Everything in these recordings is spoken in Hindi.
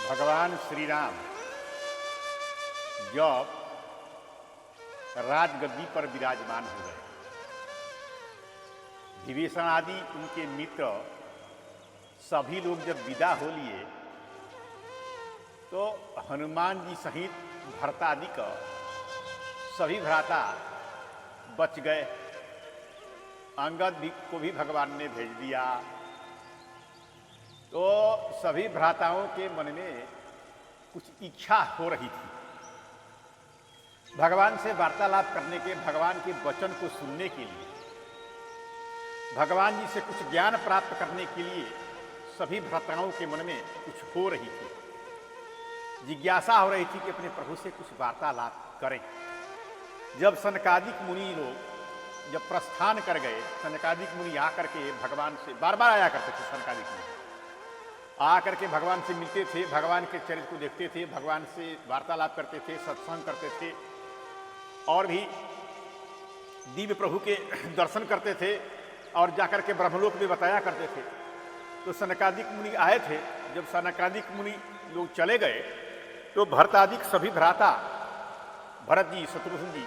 भगवान श्री राम जब राजगद्दी पर विराजमान हो गए, विभीषण आदि उनके मित्र सभी लोग जब विदा हो लिए तो हनुमान जी सहित भरतादि का सभी भ्राता बच गए। अंगद भी को भी भगवान ने भेज दिया। तो सभी भ्राताओं के मन में कुछ इच्छा हो रही थी भगवान से वार्तालाप करने के, भगवान के वचन को सुनने के लिए, भगवान जी से कुछ ज्ञान प्राप्त करने के लिए सभी भ्राताओं के मन में कुछ हो रही थी, जिज्ञासा हो रही थी कि अपने प्रभु से कुछ वार्तालाप करें। जब सनकादिक मुनि लोग जब प्रस्थान कर गए, सनकादिक मुनि आकर के भगवान से बार बार आया करते थे, सनकादिक मुनि आकर के भगवान से मिलते थे, भगवान के चरित्र को देखते थे, भगवान से वार्तालाप करते थे, सत्संग करते थे और भी दिव्य प्रभु के दर्शन करते थे और जाकर के ब्रह्मलोक में बताया करते थे। तो सनकादिक मुनि आए थे। जब सनकादिक मुनि लोग चले गए तो भरतादिक सभी भ्राता, भरत जी, शत्रुघ्न जी,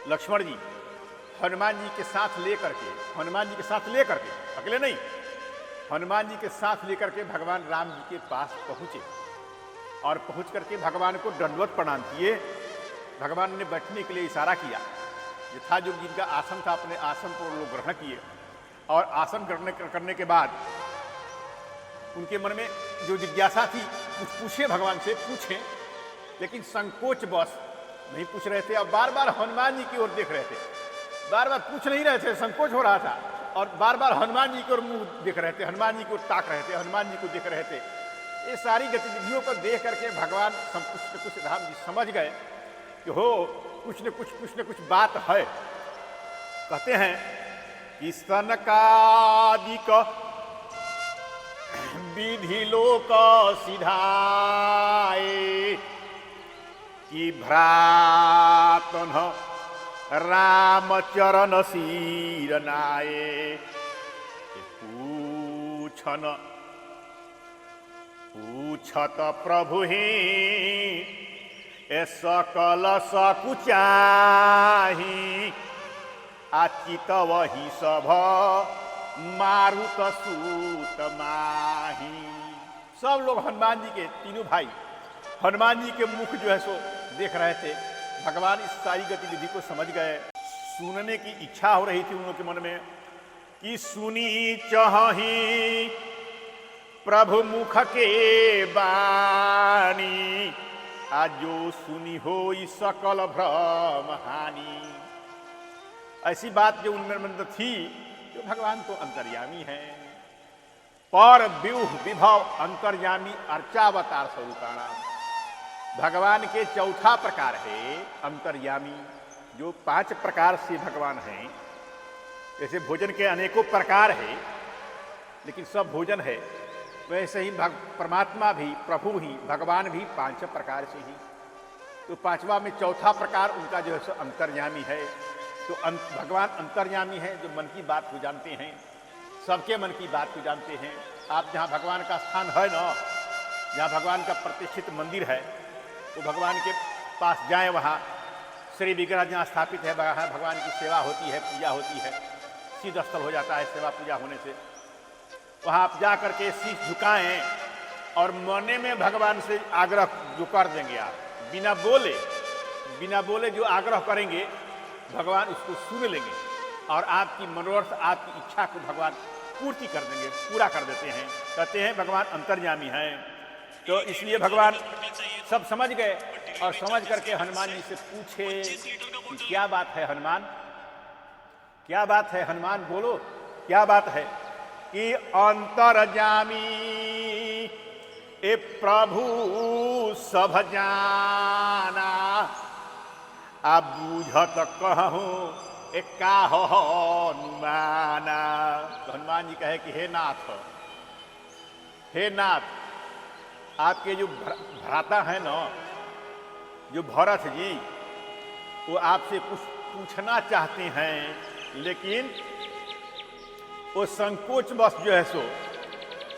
लक्ष्मण जी, हनुमान जी के साथ लेकर के, अकेले नहीं, हनुमान जी के साथ लेकर के भगवान राम जी के पास पहुंचे और पहुंच करके भगवान को दंडवत प्रणाम किए। भगवान ने बैठने के लिए इशारा किया। यथा जो जिनका आसन था, अपने आसन को लोग ग्रहण किए और आसन ग्रहण करने के बाद उनके मन में जो जिज्ञासा थी, कुछ पूछे भगवान से, पूछे, लेकिन संकोच बस नहीं पूछ रहे थे और बार बार हनुमान जी की ओर देख रहे थे। बार बार पूछ नहीं रहे थे, संकोच हो रहा था और बार बार हनुमान जी की ओर मुंह देख रहे थे, हनुमान जी को ताक रहे थे, हनुमान जी को देख रहे थे। ये सारी गतिविधियों को देख करके भगवान कुछ राम जी समझ गए कि हो कुछ न कुछ बात है। कहते हैं कि सनकादिक विधि लोक सिधाए कि भ्रातन रामचरण सीरनाए। पूछत प्रभु ही सकल सकुचाही, आचित वही सभ मारुत सूत माही। सब लोग हनुमान जी के, तीनों भाई हनुमान जी के मुख जो है सो देख रहे थे। भगवान इस सारी गतिविधि को समझ गए। सुनने की इच्छा हो रही थी उन लोगों के मन में कि सुनी चही प्रभु मुख के बानी, आज जो सुनी हो सकल भ्रम हानि। ऐसी बात जो उनमें मन थी, जो भगवान तो अंतर्यामी है, पर व्यूह विभव अंतर्यामी अर्चावतार स्वरूपाणाम। भगवान के चौथा प्रकार है अंतर्यामी, जो 5 प्रकार से भगवान हैं। जैसे भोजन के अनेकों प्रकार है, लेकिन सब भोजन है, वैसे ही परमात्मा भी, प्रभु ही, भगवान भी 5 प्रकार से ही। तो 5वां में चौथा प्रकार उनका जो है सो अंतर्यामी है। तो भगवान अंतर्यामी है, जो मन की बात को जानते हैं, सबके मन की बात को जानते हैं। आप जहाँ भगवान का स्थान है ना, जहाँ भगवान का प्रतिष्ठित मंदिर है, तो भगवान के पास जाएं, वहाँ श्री विग्रह जहाँ स्थापित है, वहाँ भगवान की सेवा होती है, पूजा होती है, सिद्ध स्थल हो जाता है सेवा पूजा होने से। वहाँ आप जा करके शीश झुकाएं और मने में भगवान से आग्रह जो कर देंगे, आप बिना बोले जो आग्रह करेंगे, भगवान उसको सुन लेंगे और आपकी मनोरथ, आपकी इच्छा को भगवान पूर्ति कर देंगे, पूरा कर देते हैं। कहते हैं भगवान अंतर्यामी हैं। तो इसलिए भगवान सब समझ गए और समझ करके हनुमान जी से पूछे कि क्या बात है हनुमान, क्या बात है हनुमान, बोलो क्या बात है। कि अंतर्यामी ए प्रभु सब जाना, आप बूझत कहूँ का हनुमाना। तो हनुमान जी कहे कि हे नाथ, आपके जो भ्राता है ना, जो भरत जी, वो आपसे कुछ पूछना चाहते हैं, लेकिन वो संकोच बस जो है सो,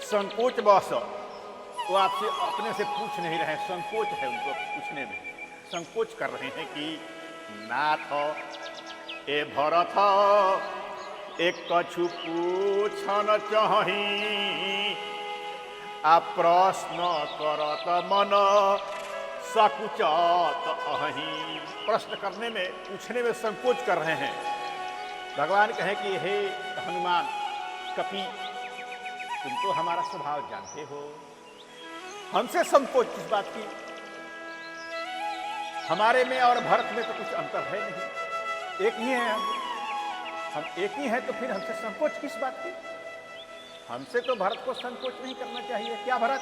संकोच बस वो आपसे अपने से पूछ नहीं रहे, संकोच है उनको पूछने में, संकोच कर रहे हैं कि नाथ ए भरत एक कछु पूछन चाही, आ प्रश्न करत मन सकुचत अहि। प्रश्न करने में, पूछने में संकोच कर रहे हैं। भगवान कहे कि हे हनुमान कपि, तुम तो हमारा स्वभाव जानते हो, हमसे संकोच किस बात की? हमारे में और भरत में तो कुछ अंतर है नहीं, एक ही है हम एक ही हैं, तो फिर हमसे संकोच किस बात की? हमसे तो भरत को संकोच नहीं करना चाहिए। क्या भरत,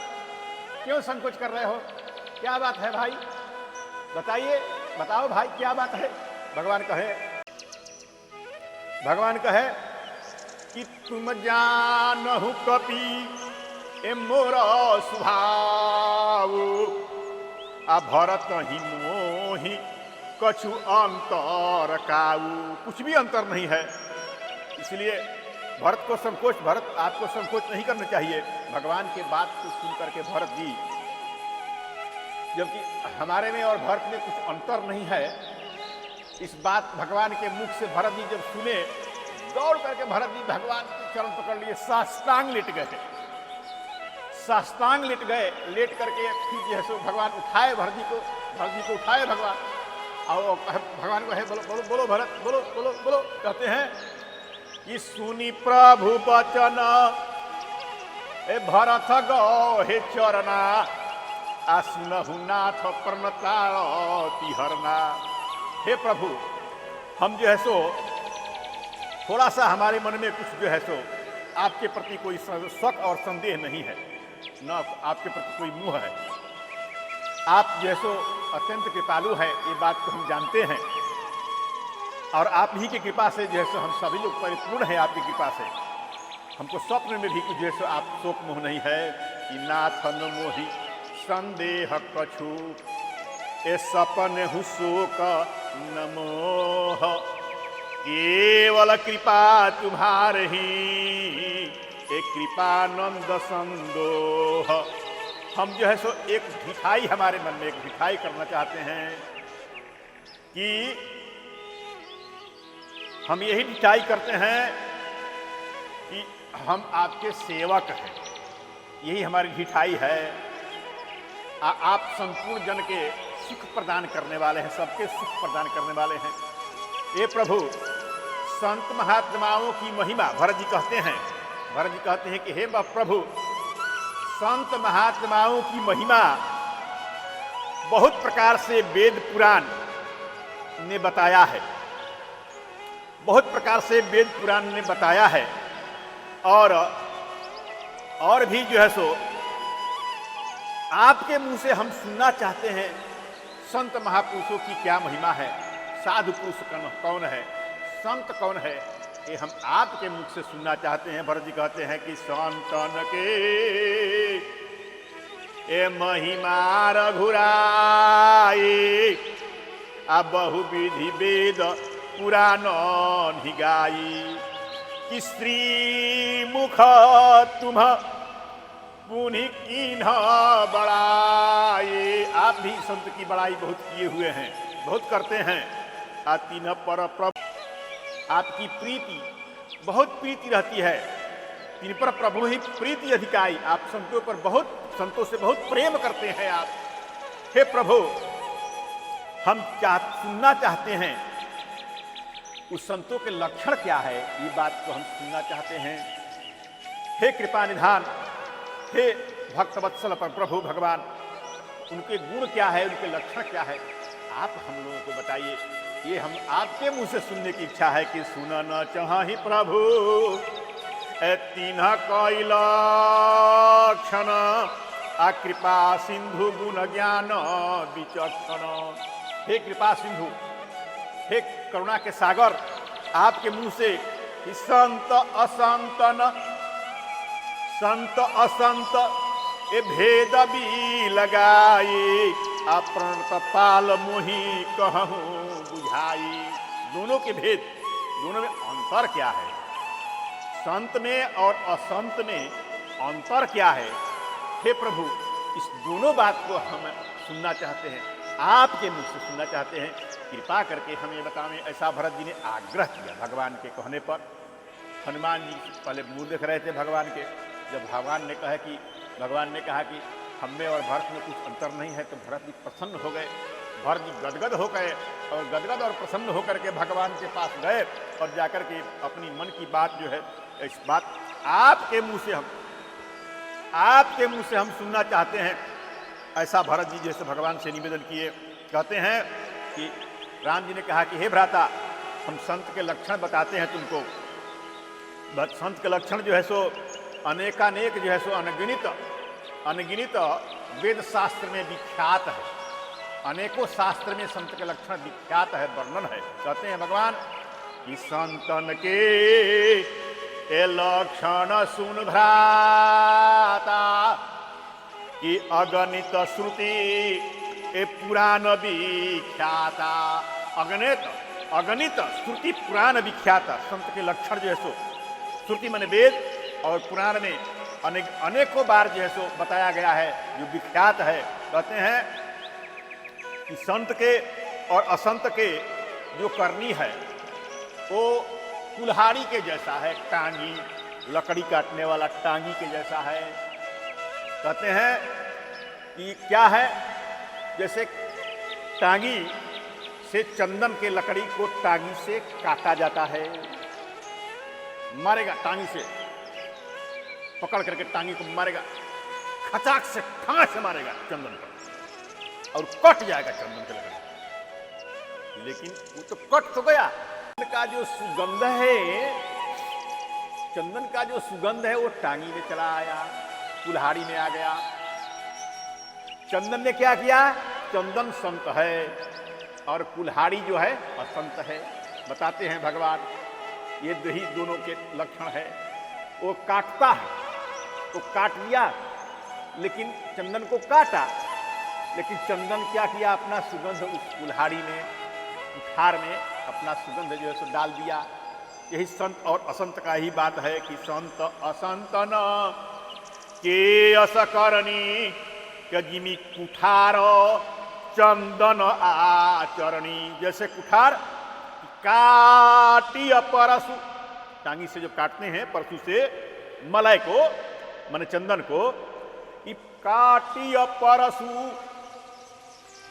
क्यों संकोच कर रहे हो? क्या बात है भाई, बताइए, बताओ भाई क्या बात है? भगवान कहे कि तुम जानहु कपि ए मोर स्वभाव, आ भरत ही मोहि कछु अंतर काऊ। कुछ भी अंतर नहीं है, इसलिए भरत को संकोच, भरत आपको संकोच नहीं करना चाहिए। भगवान के बात को सुनकर के भरत जी, जबकि हमारे में और भरत में कुछ अंतर नहीं है, इस बात भगवान के मुख से भरत जी जब सुने, दौड़ करके भरत जी भगवान के चरण पकड़ लिए, साष्टांग लेट गए, साष्टांग लेट गए। लेट करके फिर जो है सो भगवान उठाए भरत जी को उठाए भगवान, और भगवान को है बोलो बोलो बोलो भरत, बोलो बोलो बोलो, कहते हैं कि सुनी प्रभु वचन ए भरत गो हे चरना, आ सुनहु नाथ प्रणतारति हरना। हे प्रभु, हम जो है सो थोड़ा सा हमारे मन में कुछ जो है सो आपके प्रति कोई शक और संदेह नहीं है, न आपके प्रति कोई मोह है। आप जो है सो अत्यंत कृपालु है, ये बात को हम जानते हैं, और आप ही की कृपा से जो है सो हम सभी लोग परिपूर्ण हैं। आपकी कृपा से हमको स्वप्न में भी कुछ जो है सो आप शोक मोह नहीं है कि नाथ न मोहि संदेह कछु, ए सपन हु शोक न मोह, केवल कृपा तुम्हारी एक कृपानंद संदोह। हम जो है सो एक ढिठाई, हमारे मन में एक ढिठाई करना चाहते हैं कि हम यही ढिठाई करते हैं कि हम आपके सेवक हैं, यही हमारी ढिठाई है। आप संपूर्ण जन के सुख प्रदान करने वाले हैं, सबके सुख प्रदान करने वाले हैं। ये प्रभु, संत महात्माओं की महिमा, भरत जी कहते हैं कि हे प्रभु, संत महात्माओं की महिमा बहुत प्रकार से वेद पुराण ने बताया है, बहुत प्रकार से वेद पुराण ने बताया है, और भी जो है सो आपके मुंह से हम सुनना चाहते हैं संत महापुरुषों की क्या महिमा है, साधु पुरुष कौन है, संत कौन है, ये हम आपके मुख से सुनना चाहते हैं। भरत जी कहते हैं कि संतन के ए महिमा रघुराई, आ बहुविधि वेद पुराण निगाई, कि स्त्री मुख तुम पुनि कीन्ह बड़ाई। आप भी संत की बड़ाई बहुत किए हुए हैं, बहुत करते हैं। आ तीन पर प्रभु, आपकी प्रीति, बहुत प्रीति रहती है, तीन पर प्रभु ही प्रीति अधिकाई। आप संतों पर संतों से बहुत प्रेम करते हैं आप। हे प्रभु, हम सुनना चाहते हैं उस संतों के लक्षण क्या है, ये बात को हम सुनना चाहते हैं। हे कृपा निधान, हे भक्तवत्सल पर प्रभु भगवान, उनके गुण क्या है, उनके लक्षण क्या है, आप हम लोगों को बताइए। ये हम आपके मुंह से सुनने की इच्छा है कि सुनना चाहि प्रभु तीन कई लक्षण, आ कृपा सिंधु गुण ज्ञान विचक्षण। हे कृपा सिंधु, हे करुणा के सागर, आपके मुंह से संत असंत ए भेद भी लगाई, प्रणत पाल मोहि कहूँ बुझाई। दोनों के भेद, दोनों में अंतर क्या है, संत में और असंत में अंतर क्या है? हे प्रभु, इस दोनों बात को हम सुनना चाहते हैं, आपके मुख से सुनना चाहते हैं। कृपा करके हमें बतावें। ऐसा भरत जी ने आग्रह किया भगवान के कहने पर। हनुमान जी पहले मुंह देख रहे थे भगवान के। जब भगवान ने कहा कि हम में और भरत में कुछ अंतर नहीं है, तो भरत जी प्रसन्न हो गए। भरत जी गदगद हो गए और गदगद और प्रसन्न होकर के भगवान के पास गए और जाकर के अपनी मन की बात जो है, इस बात आपके मुंह से हम सुनना चाहते हैं। ऐसा भरत जी जैसे भगवान से निवेदन किए। कहते हैं कि राम जी ने कहा कि हे भ्राता, हम संत के लक्षण बताते हैं तुमको। संत के लक्षण जो है सो अनेकानेक जो है सो अनगिनित वेद शास्त्र में विख्यात है। अनेकों शास्त्र में संत के लक्षण विख्यात है, वर्णन है। कहते हैं भगवान कि संतन के ए लक्षण सुन भ्राता, कि अगणित श्रुति ए पुराण विख्याता। अगणित श्रुति पुराण विख्याता। संत के लक्षण जो है सो श्रुति माने वेद और पुराण में अनेकों बार जो है सो बताया गया है, जो विख्यात है। कहते हैं कि संत के और असंत के जो करनी है वो कुल्हाड़ी के जैसा है, टांगी, लकड़ी काटने वाला टांगी के जैसा है। कहते हैं कि क्या है, जैसे टांगी से चंदन के लकड़ी को टांगी से काटा जाता है। मारेगा टांगी से, पकड़ करके टांगी को मारेगा, खचाक से ठास से मारेगा चंदन पर और कट जाएगा चंदन के लकड़ी। लेकिन वो तो कट तो गया। चंदन का जो सुगंध है वो टांगी में चला आया, कुल्हाड़ी में आ गया। चंदन ने क्या किया? चंदन संत है और कुल्हाड़ी जो है असंत है। बताते हैं भगवान, ये दोनों के लक्षण है। वो काटता है, वो काट लिया, लेकिन चंदन को काटा, लेकिन चंदन क्या किया? अपना सुगंध उस कुल्हाड़ी में, कुठार में अपना सुगंध जो है सो डाल दिया। यही संत और असंत का ही बात है कि संत असंत न के असकरणी जिमी कुठार चंदन आचरणी। जैसे कुठार काटी परसु, टांगी से जो काटते हैं परसु से मलय को माने चंदन को, काटी परसु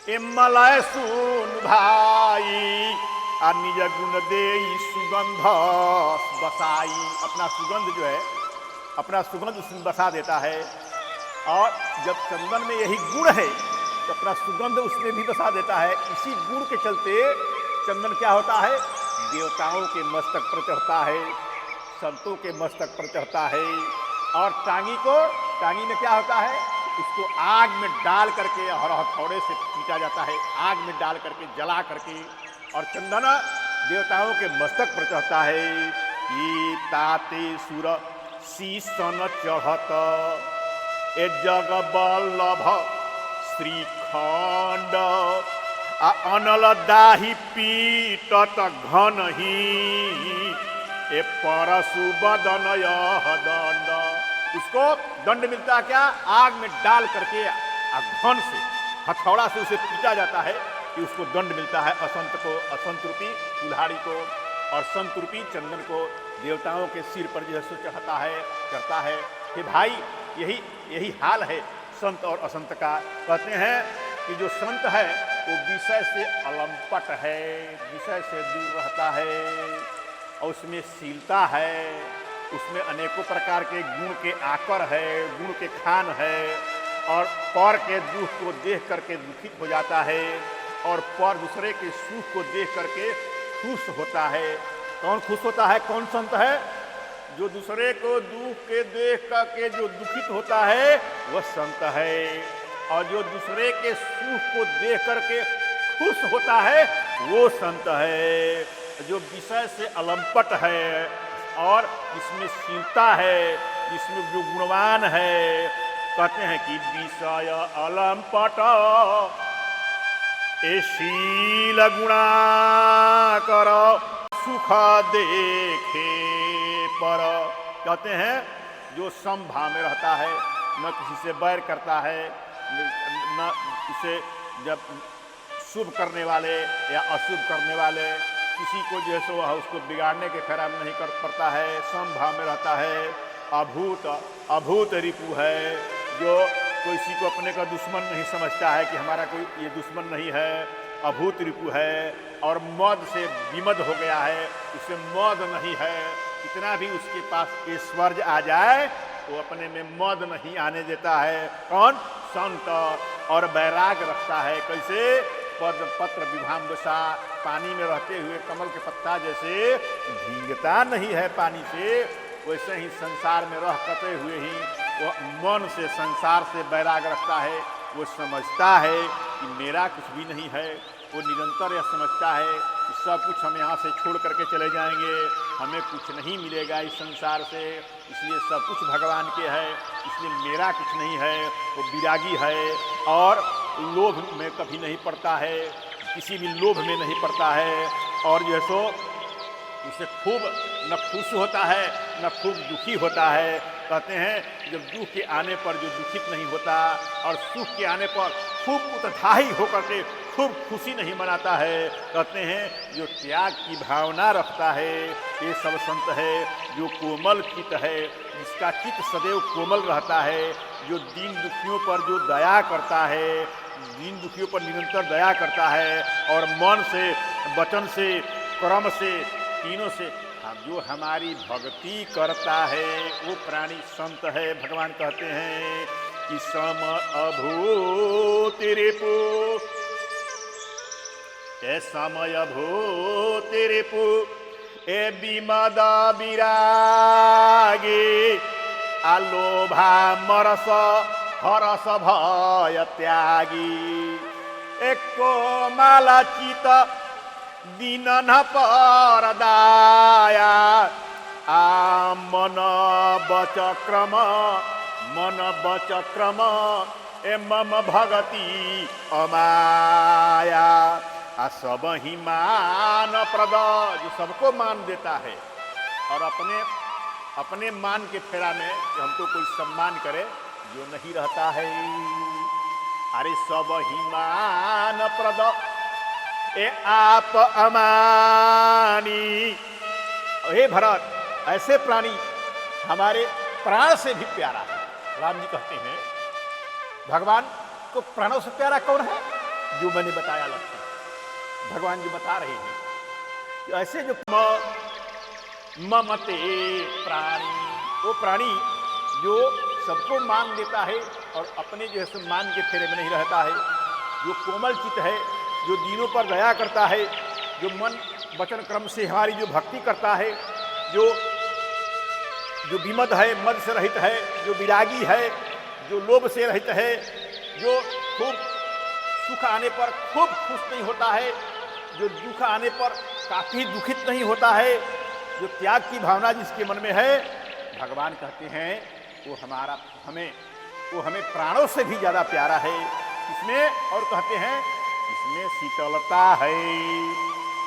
ए मलय सुन भाई आ निज गुण दे सुगंध बसाई। अपना सुगंध जो है, अपना सुगंध उसमें बसा देता है। और जब चंदन में यही गुण है तो अपना सुगंध उसमें भी बसा देता है। इसी गुण के चलते चंदन क्या होता है? देवताओं के मस्तक पर चढ़ता है, संतों के मस्तक पर चढ़ता है। और टांगी में क्या होता है? उसको आग में डाल करके और हथौड़े से पीटा जाता है, आग में डाल करके जला करके। और चंदन देवताओं के मस्तक पर चढ़ता है। ये ताते सुर शीसन चढ़त ए जग बल्लभ श्रीखंड अनल दाही पीटत घन ही ए परशु बदन यह दंड। उसको दंड मिलता क्या? आग में डाल करके घन से हथौड़ा से उसे पीटा जाता है कि उसको दंड मिलता है। असंत को असंत रूपी कुल्हाड़ी को और संत रूपी चंदन को देवताओं के सिर पर जो है चढ़ता है। कि भाई यही हाल है संत और असंत का। कहते हैं कि जो संत है वो विषय से अलंपट है, विषय से दूर रहता है और उसमें शीलता है, उसमें अनेकों प्रकार के गुण के आकर है, गुण के खान है। और पर के दुख को देख करके दुखित हो जाता है और पर दूसरे के सुख को देख करके खुश होता है। कौन खुश होता है? कौन संत है? जो दूसरे को दुख के देख करके जो दुखित होता है वह संत है। और जो दूसरे के सुख को देख करके खुश होता है वो संत है। जो विषय से अलंपट है और जिसमें शीलता है, जिसमें जो गुणवान है। कहते हैं कि विषय अलंपट ए शील गुणा कर सुख देखे पर। कहते हैं जो समभाव में रहता है, न किसी से बैर करता है, न इसे जब शुभ करने वाले या अशुभ करने वाले किसी को जो है सो वह उसको बिगाड़ने के खैरा नहीं कर पड़ता है, समभाव में रहता है। अभूत अभूत रिपु है, जो किसी को अपने का दुश्मन नहीं समझता है कि हमारा कोई ये दुश्मन नहीं है, अभूत रिपु है। और मद से विमद हो गया है, उसे मद नहीं है। कितना भी उसके पास ऐश्वर्य आ जाए वो अपने में मद नहीं आने देता है। कौन? संत। और वैराग रखता है। कैसे? पद पत्र विभाम दशा, पानी में रहते हुए कमल के पत्ता जैसे भीगता नहीं है पानी से, वैसे ही संसार में रह करते हुए ही वो मन से संसार से वैराग रखता है। वो समझता है कि मेरा कुछ भी नहीं है। वो निरंतर यह समझता है कि सब कुछ हम यहाँ से छोड़ करके चले जाएंगे, हमें कुछ नहीं मिलेगा इस संसार से, इसलिए सब कुछ भगवान के है, इसलिए मेरा कुछ नहीं है। वो विरागी है और लोभ में कभी नहीं पड़ता है, किसी भी लोभ में नहीं पड़ता है। और जो है सो उसे खूब न खुश होता है न खूब दुखी होता है। कहते हैं जब दुख के आने पर जो दुखित नहीं होता और सुख के आने पर खूब उत्साही होकर के खूब खुशी नहीं मनाता है। कहते हैं जो त्याग की भावना रखता है ये सब संत है। जो कोमल चित्त है, जिसका चित्त सदैव कोमल रहता है, जो दीन दुखियों पर जो दया करता है, दीन दुखियों पर निरंतर दया करता है और मन से, वचन से, कर्म से, तीनों से जो हमारी भक्ति करता है वो प्राणी संत है। भगवान कहते हैं कि सम अभूति रिपु, ए समय भूति रिपु, ए विमद विरागी, आलोभा मरस हरस भय त्यागी, एक कोमल चित दीन न परदाया, आ मन बच क्रम, मन बच क्रम, ए मम भगति अमाया। आ सब ही मान प्रद, जो सबको मान देता है और अपने मान के फेरा में कि हमको कोई सम्मान करे, जो नहीं रहता है। अरे सब ही मान प्रद, ए आप अमानी। हे भरत, ऐसे प्राणी हमारे प्राण से भी प्यारा है। राम जी कहते हैं भगवान को प्राणों से प्यारा कौन है? जो मैंने बताया लक्ष्मण। भगवान जी बता रहे हैं कि ऐसे जो ममते प्राणी, वो प्राणी जो सबको मान देता है और अपने जो है मान के फेरे में नहीं रहता है, जो कोमल चित्त है, जो दीनों पर दया करता है, जो मन वचन क्रम से हमारी जो भक्ति करता है, जो विमद है, मद से रहित है, जो विरागी है, जो लोभ से रहित है, जो खूब सुख आने पर खूब खुश नहीं होता है, जो दुख आने पर काफी दुखित नहीं होता है, जो त्याग की भावना जिसके मन में है, भगवान कहते हैं वो हमें प्राणों से भी ज्यादा प्यारा है। इसमें और कहते हैं जिसमें शीतलता है,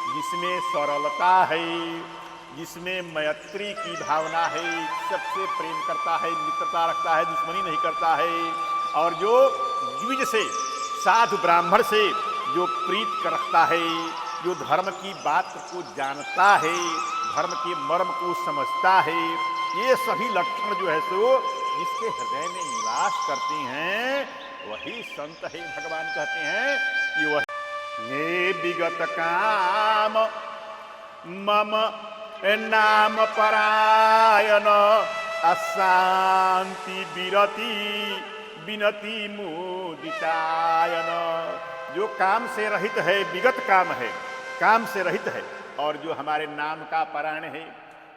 जिसमें सरलता है, जिसमें मैत्री की भावना है, सबसे प्रेम करता है, मित्रता रखता है, दुश्मनी नहीं करता है। और जो द्विज से, साधु ब्राह्मण से जो प्रीत रखता है, जो धर्म की बात को जानता है, धर्म के मर्म को समझता है, ये सभी लक्षण जो है सो जिसके हृदय में निवास करते हैं वही संत है। भगवान कहते हैं कि वही ये विगत काम मम नाम परायण, अशांति विरति विनति मुदितायन। जो काम से रहित है, विगत काम है, काम से रहित है, और जो हमारे नाम का पारायण है,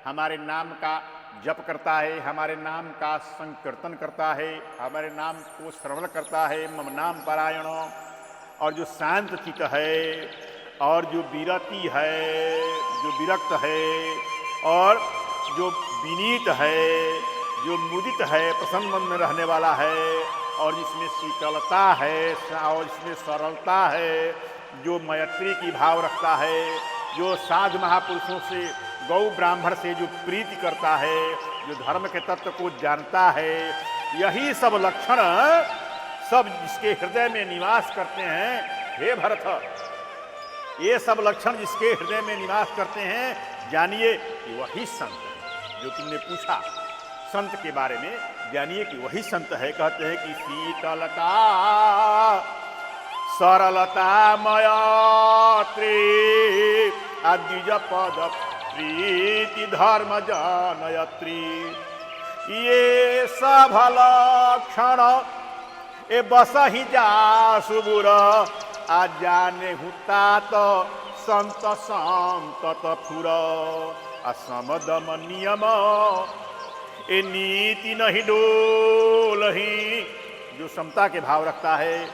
हमारे नाम का जप करता है, हमारे नाम का संकीर्तन करता है, हमारे नाम को श्रवण करता है, मम नाम पारायण। और जो शांत चित्त है, और जो विरति है, जो विरक्त है, और जो विनीत है, जो मुदित है, प्रसन्न मन में रहने वाला है, और जिसमें शीतलता है और जिसमें सरलता है, जो मैत्री की भाव रखता है, जो साधु महापुरुषों से, गौ ब्राह्मण से जो प्रीति करता है, जो धर्म के तत्व को जानता है, यही सब लक्षण सब जिसके हृदय में निवास करते हैं, हे भरत, ये सब लक्षण जिसके हृदय में निवास करते हैं, जानिए कि वही संत है। जो तुमने पूछा संत के बारे में, जानिए कि वही संत है। कहते हैं कि शीतलता सरलता मयात्री द्विज पद प्रीति धर्म जनयत्री, ये सब लक्षण ए बस ही जा सुबुर, आ जाने हुता तो संत संत फुर, असमदम नियम ए नीति नहीं डोलही। जो समता के भाव रखता है,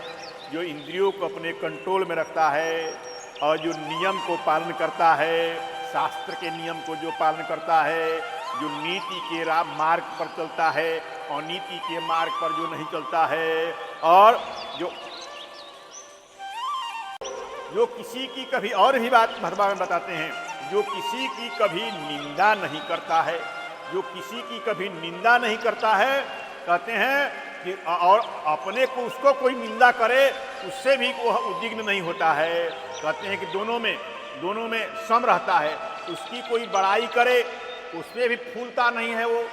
जो इंद्रियों को अपने कंट्रोल में रखता है और जो नियम को पालन करता है, शास्त्र के नियम को जो पालन करता है, जो नीति के मार्ग पर चलता है, अनीति के मार्ग पर जो नहीं चलता है, और जो किसी की कभी, और भी बात भगवान बताते हैं, जो किसी की कभी निंदा नहीं करता है, जो किसी की कभी निंदा नहीं करता है, कहते हैं कि और अपने को उसको कोई निंदा करे उससे भी वह उद्विग्न नहीं होता है। कहते हैं कि दोनों में सम रहता है। उसकी कोई बड़ाई करे उसमें भी फूलता नहीं है, वो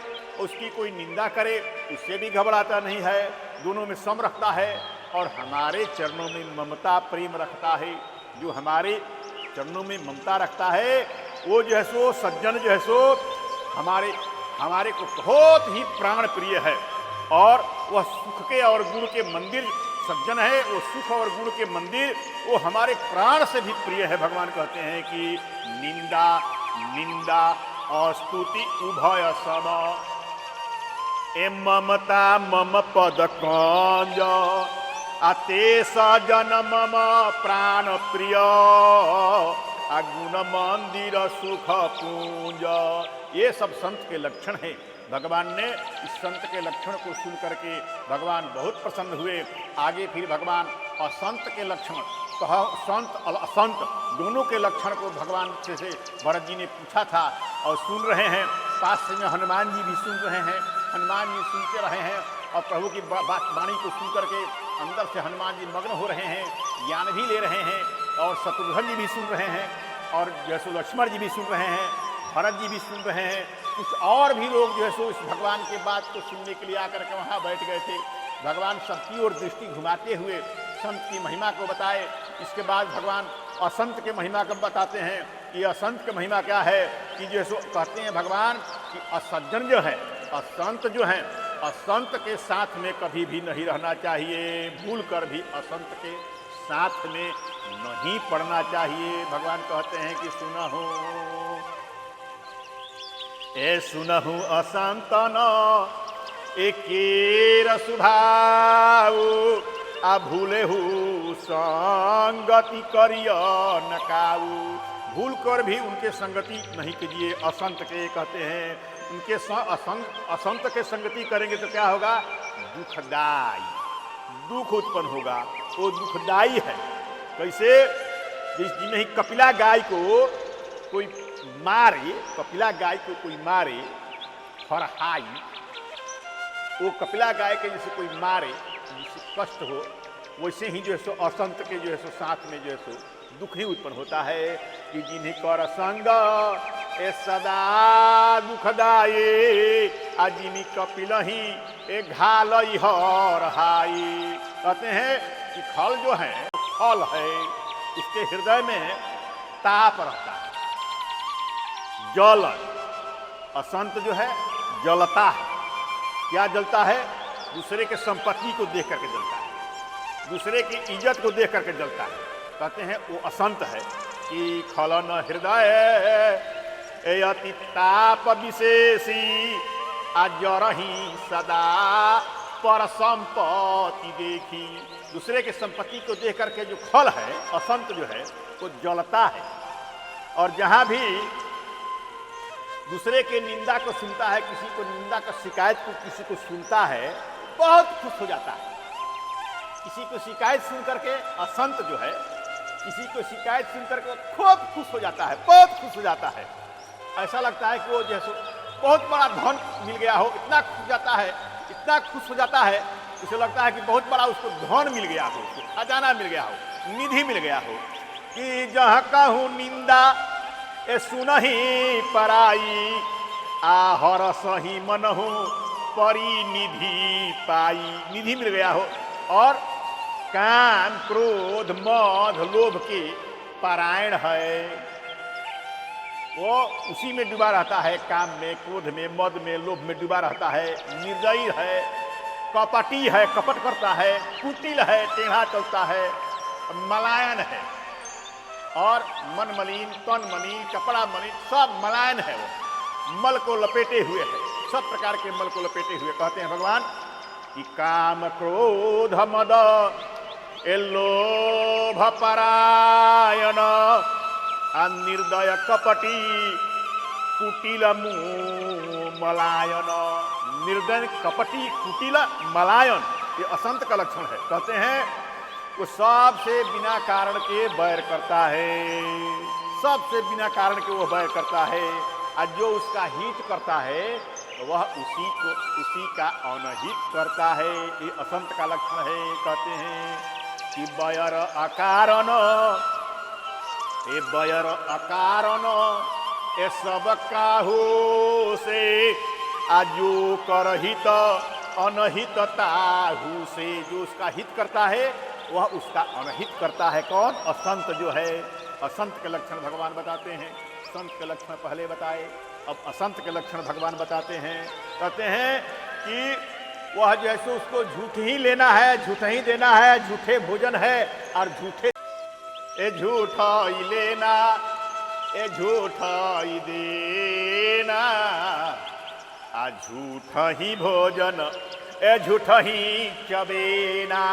उसकी कोई निंदा करे उससे भी घबराता नहीं है, दोनों में सम रखता है। और हमारे चरणों में ममता प्रेम रखता है। जो हमारे चरणों में ममता रखता है वो जो है सो सज्जन जो है सो हमारे को बहुत ही प्राण प्रिय है, और वह सुख के और गुण के मंदिर सज्जन है। वो सुख और गुण के मंदिर वो हमारे प्राण से भी प्रिय है। भगवान कहते हैं कि निंदा और स्तुति उभय सम, ए ममता मम पद कंज, अते सजन मम प्राण प्रिय, गुण मंदिर सुख पूंज। ये सब संत के लक्षण हैं। भगवान ने इस संत के लक्षण को सुन करके भगवान बहुत प्रसन्न हुए। आगे फिर भगवान असंत के लक्षण, संत और असंत दोनों के लक्षण को भगवान से भरत जी ने पूछा था और सुन रहे हैं। पास में हनुमान जी भी सुन रहे हैं, हनुमान जी सुनते रहे हैं और प्रभु की वाणी को सुन करके अंदर से हनुमान जी मग्न हो रहे हैं, ज्ञान भी ले रहे हैं। और शत्रुघ्न जी भी सुन रहे हैं, और जैसे लक्ष्मण जी भी सुन रहे हैं, भरत जी भी सुन रहे हैं। कुछ और भी लोग जो है सो इस भगवान के बात को सुनने के लिए आकर के वहाँ बैठ गए थे। भगवान सबकी ओर दृष्टि घुमाते हुए संत की महिमा को बताए। इसके बाद भगवान असंत के महिमा को बताते हैं कि असंत की महिमा क्या है। कि जो सो कहते हैं भगवान कि असज्जन जो है, असंत जो है, असंत के साथ में कभी भी नहीं रहना चाहिए। भूल कर भी असंत के साथ में नहीं पड़ना चाहिए। भगवान कहते हैं कि सुनहु असंतन एकेर सुभाव, आ भूलेहु संगति करिय न काऊ। भूल कर भी उनके संगति नहीं कीजिए। असंत के कहते हैं उनके असंत के संगति करेंगे तो क्या होगा? दुखदाई, दुख उत्पन्न होगा। वो दुखदाई है। कैसे? जिस नहीं कपिला गाय को कोई मारे, कपिला गाय को कोई मारे, हरहाई, वो कपिला गाय के जैसे कोई मारे जिससे कष्ट हो, वैसे ही जो है सो असंत के जो है सो साथ में जो है सो दुख ही उत्पन्न होता है। कि जिन्हें कर संग ए सदा दुखदाई, आ जिन्हीं कपिल ही ए घाल हरहाई। कहते हैं कि खल जो है, खल है, उसके हृदय में ताप रहता है, जल। असंत जो है जलता है। क्या जलता है? दूसरे के संपत्ति को देख करके जलता है, दूसरे की इज्जत को देख करके जलता है। कहते हैं वो असंत है। कि खलन हृदय ए अति ताप विशेषी, अजरही सदा पर संपत्ति देखी। दूसरे के संपत्ति को देख करके जो खल है, असंत जो है, वो जलता है। और जहां भी दूसरे के निंदा को सुनता है, किसी को निंदा का शिकायत को किसी को सुनता है, बहुत खुश हो जाता है। किसी को शिकायत सुन करके असंत जो है, किसी को शिकायत सुन करके खूब खुश हो जाता है, बहुत खुश हो जाता है। ऐसा लगता है कि वो जैसे बहुत बड़ा धन मिल गया हो, इतना खुश जाता है, इतना खुश हो जाता है उसे लगता है कि बहुत बड़ा उसको धन मिल गया हो, उसको खजाना मिल गया हो, निधि मिल गया हो। कि जहाँ कहूँ निंदा ए सुनही पराई, आहर सही मन हो परी निधि पाई। निधि मिल गया हो और काम क्रोध मद लोभ के परायण है, वो उसी में डूबा रहता है, काम में, क्रोध में, मद में, लोभ में डूबा रहता है, निर्दयी है, कपटी है, कपट करता है, कुटिल है, टेढ़ा चलता है, मलायन है और मन मलिन, तन मलिन, कपड़ा मलिन, सब मलायन है, वो मल को लपेटे हुए है, सब प्रकार के मल को लपेटे हुए। कहते हैं भगवान कि काम क्रोध मद ए लोभ परायण, निर्दय कपटी कुटिल मलायन। निर्दय कपटी कुटिल मलायन ये असंत का लक्षण है। कहते हैं वो सबसे बिना कारण के बैर करता है, सबसे बिना कारण के वो बैर करता है, और जो उसका हित करता है वह उसी का अनहित करता है, ये असंत का लक्षण है। कहते हैं कि बैर अकारण, ए बैर अकारण ए सब काहू से, आजो करहित अनहित ताहू से। जो उसका हित करता है वह उसका अनहित करता है। कौन? असंत जो है। असंत के लक्षण भगवान बताते हैं, संत के लक्षण पहले बताए, अब असंत के लक्षण भगवान बताते हैं। कहते हैं कि वह जैसे उसको झूठ ही लेना है, झूठ ही देना है, झूठे भोजन है और झूठे ए झूठा ही लेना, ए झूठा ही देना, आ झूठा ही भोजन, ए झूठा ही चबेना।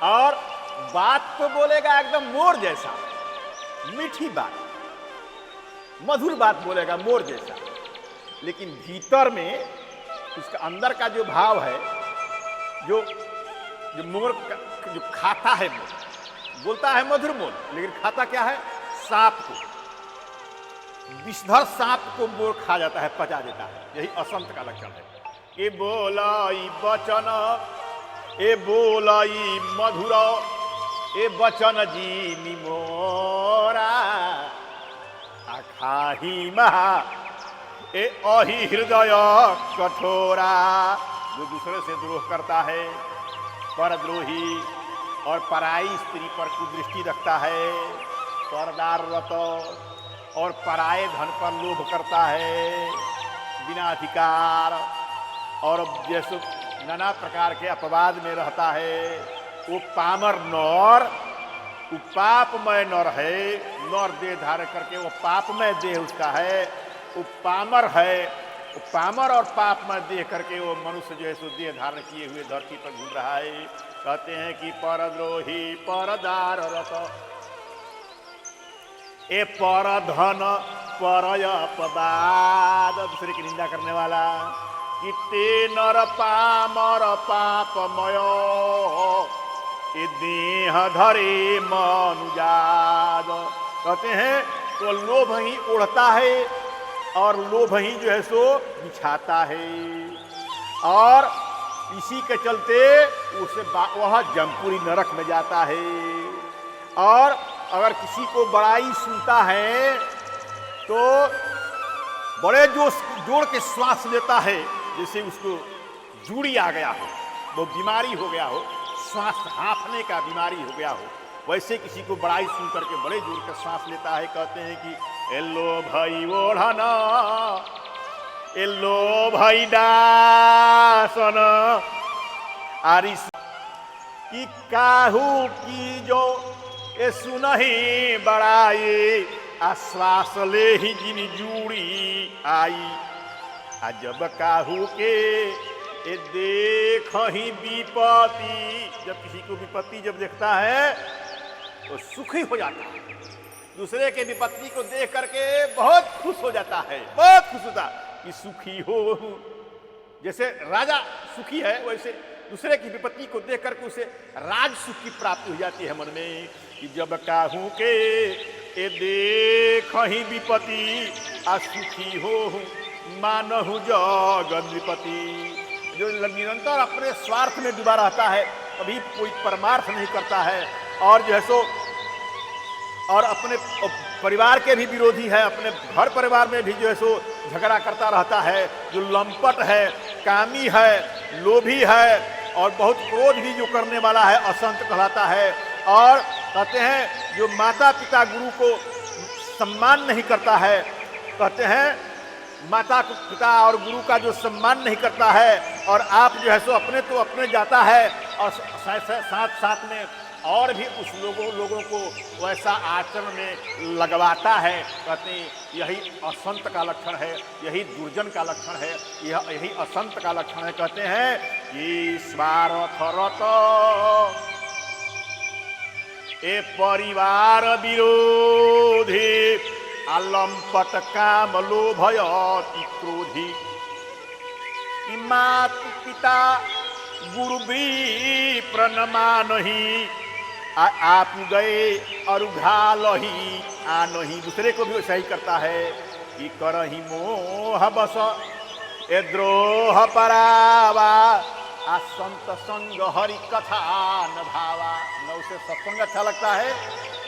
और बात तो बोलेगा एकदम मोर जैसा, मीठी बात, मधुर बात बोलेगा मोर जैसा, लेकिन भीतर में उसका अंदर का जो भाव है, जो मोर जो खाता है, मोर बोलता है मधुर मोर, लेकिन खाता क्या है? सांप को, विषधर सांप को मोर खा जाता है, पचा देता है। यही असंत का लक्षण है। ए बोलाई बचन, ए बोलाई मधुर, ए बचन जी निमोरा, आखाही महा ए अहि हृदय कठोरा। जो दूसरे से द्रोह करता है, परद्रोही और पराई स्त्री पर कुदृष्टि रखता है, परदार व्रत और पराये धन पर लोभ करता है बिना अधिकार, और जैसे नाना प्रकार के अपवाद में रहता है, वो पामर नर, वो पापमय नर है। नर देह धारण करके वो पापमय देह उसका है, वो पामर है। वो पामर और पापमय देह करके वो मनुष्य जो है सो देह धारण किए हुए धरती पर घूम रहा है। कहते हैं कि परद्रोही परदार रत, ए परधन परयपवाद, दूसरे की निंदा करने वाला, कि ते नर पामर पापमय, ए देह धरे मनुजाद। कहते हैं तो लोभ ही उड़ता है और लोभ ही जो है सो बिछाता है, और इसी के चलते उसे वह जमपुरी नरक में जाता है। और अगर किसी को बड़ाई सुनता है तो बड़े जोड़ के श्वास लेता है, जैसे उसको जूड़ी आ गया हो, वो बीमारी हो गया हो, श्वास हाँफने का बीमारी हो गया हो, वैसे किसी को बड़ाई सुन करके बड़े जोर के सांस लेता है। कहते हैं कि एलो भाई ओढ़ना, एलो भाई दासन, आरिस की काहू की जो ए सुनही बड़ाई, आश्वास ले ही जिन जूड़ी आई, जब काहू के ए देख ही विपत्ति। जब किसी को विपत्ति जब देखता है तो सुखी हो जाता है, दूसरे के विपत्ति को देख करके बहुत खुश हो जाता है, बहुत खुश होता कि सुखी हो। जैसे राजा सुखी है, वैसे दूसरे की विपत्ति को देख करके उसे राज सुख की प्राप्ति हो जाती है मन में। कि जब काहू के ए देख ही विपत्ति, आ सुखी हो मानहु जग नृपति। जो निरंतर अपने स्वार्थ में डूबा रहता है, कभी कोई परमार्थ नहीं करता है, और जो है सो और अपने परिवार के भी विरोधी है, अपने घर परिवार में भी जो है सो झगड़ा करता रहता है, जो लंपट है, कामी है, लोभी है, और बहुत क्रोध भी जो करने वाला है, असंत कहलाता है। और कहते हैं जो माता पिता गुरु को सम्मान नहीं करता है, कहते हैं माता पिता और गुरु का जो सम्मान नहीं करता है, और आप जो है सो अपने तो अपने जाता है, और साथ साथ में और भी उस लोगों को वैसा आचरण में लगवाता है, कहते हैं यही असंत का लक्षण है, यही दुर्जन का लक्षण है, यही असंत का लक्षण है। कहते हैं कि स्वार्थरत ए परिवार विरोधी अलंपट काम लोभयति क्रोधी मातु पिता गुरु भी प्रणमानही आप गए अरुघालही आनही। दूसरे को भी वैसा ही करता है कि करही मोह बस ए द्रोह परावा आ संत संग हरि कथा न भावा। न उसे सत्संग अच्छा लगता है,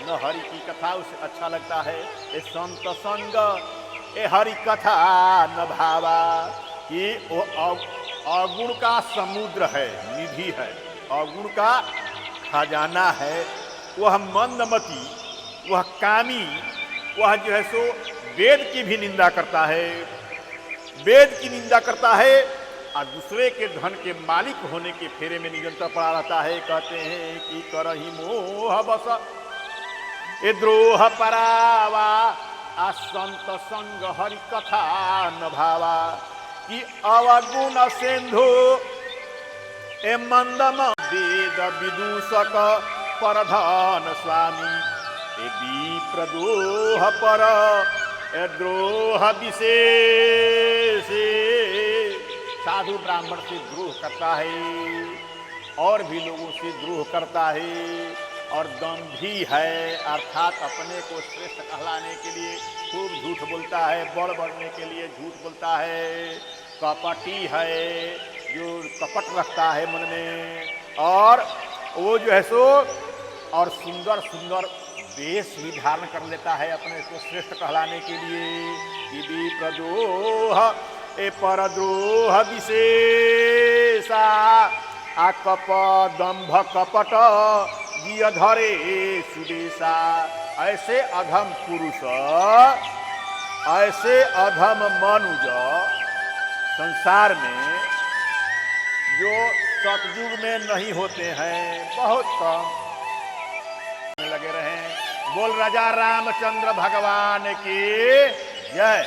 न हरि की कथा उसे अच्छा लगता है। ए संत संग ए हरि कथा न भावा। कि वो अवगुण का समुद्र है, निधि है, अवगुण का खजाना है। वह मंदमती, वह कामी, वह जो है सो वेद की भी निंदा करता है, वेद की निंदा करता है, और दूसरे के धन के मालिक होने के फेरे में निरंतर पड़ा रहता है। कहते हैं कि करही मोह बस ए द्रोह परावा आ संत संग हरि कथा न भावा। कि अवगुण सिंधु ए मंदम वेद विदूषक परधन स्वामी ए विप्रद्रोह पर ए द्रोह विशेष। साधु ब्राह्मण से द्रोह करता है, और भी लोगों से द्रोह करता है, और दंभी है, अर्थात अपने को श्रेष्ठ कहलाने के लिए खूब झूठ बोलता है, बड़ बढ़ने के लिए झूठ बोलता है। कपटी है, जो कपट रखता है मन में, और वो जो है सो और सुंदर सुंदर वेश भी धारण कर लेता है अपने को श्रेष्ठ कहलाने के लिए। कि प्रद्रोह ए परद्रोह विशेषा आ कप दंभ कपट जिय धरे सुदेशा। ऐसे अधम पुरुष, ऐसे अधम मनुज संसार में जो सतयुग में नहीं होते हैं, बहुत कम लगे रहे। बोल राजा रामचंद्र भगवान की जय।